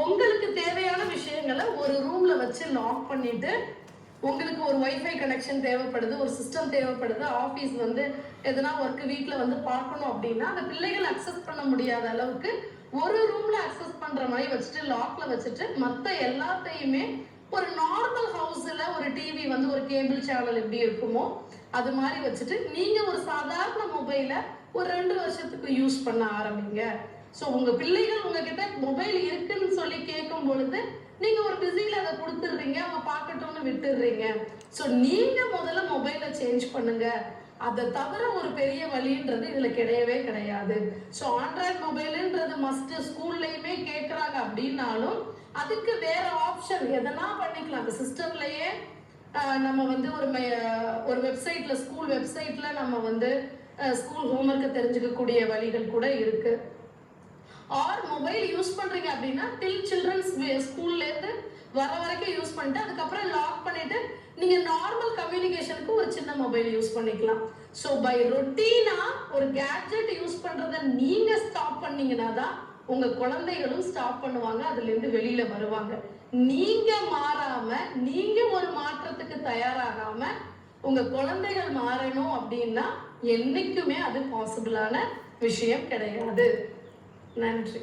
உங்களுக்கு தேவையான விஷயங்களை ஒரு ரூம்ல வச்சு லாக் பண்ணிட்டு, உங்களுக்கு ஒரு வைஃபை கனெக்ஷன் தேவைப்படுது, ஒரு சிஸ்டம் தேவைப்படுது, ஆஃபீஸ் வந்து எதனா ஒர்க் வீட்டில் வந்து பார்க்கணும் அப்படின்னா அந்த பிள்ளைகள் அக்சஸ் பண்ண முடியாத அளவுக்கு ஒரு ரூம்ல அக்சஸ் பண்ற மாதிரி வச்சுட்டு லாக்ல வச்சுட்டு மற்ற எல்லாத்தையுமே ஒரு நார்மல் ஹவுஸ்ல ஒரு டிவி வந்து ஒரு கேபிள் சேனல் எப்படி இருக்குமோ அது மாதிரி வச்சுட்டு நீங்க ஒரு சாதாரண மொபைல ஒரு 2 வருஷத்துக்கு யூஸ் பண்ண ஆரம்பிங்க. ஸோ உங்க பிள்ளைகள் உங்ககிட்ட மொபைல் இருக்குன்னு சொல்லி கேட்கும் பொழுது நீங்க ஒரு பிஸியில அதை கொடுத்துடுறீங்க, அவங்க பார்க்கட்டும்னு விட்டுடுறீங்க. ஸோ நீங்க முதல்ல மொபைலை சேஞ்ச் பண்ணுங்க. அதை தவிர ஒரு பெரிய வழின்றது இதுல கிடையவே கிடையாது. ஸோ ஆண்ட்ராய்ட் மொபைலுன்றது மஸ்ட், ஸ்கூல்லையுமே கேட்குறாங்க அப்படின்னாலும் அதுக்கு வேற ஆப்ஷன் எதனா பண்ணிக்கலாம். அந்த சிஸ்டம்லயே நம்ம வந்து ஒரு வெப்சைட்ல, ஸ்கூல் வெப்சைட்ல நம்ம வந்து ஸ்கூல் ஹோம்ஒர்க்கை தெரிஞ்சுக்கக்கூடிய வழிகள் கூட இருக்கு. ஆர் மொபைல் யூஸ் பண்றீங்க அப்படின்னா டில் சில்ட்ரன்ஸ் ஸ்கூல்ல இருந்து வர வரைக்கும் யூஸ் பண்ணிட்டு அதுக்கப்புறம் லாக் பண்ணிட்டு நீங்க நார்மல் கம்யூனிகேஷனுக்கு ஒரு சின்ன மொபைல் யூஸ் பண்ணிக்கலாம். ஸோ பை ரொட்டீனா ஒரு கேட்ஜெட் யூஸ் பண்றதை நீங்க ஸ்டாப் பண்ணீங்கன்னா தான் உங்க குழந்தைகளும் ஸ்டாப் பண்ணுவாங்க, அதுல இருந்து வெளியில வருவாங்க. நீங்க மாறாம, நீங்க ஒரு மாற்றத்துக்கு தயாராகாம உங்க குழந்தைகள் மாறணும் அப்படின்னா என்னைக்குமே அது பாசிபிளான விஷயம் கிடையாது. நன்றி.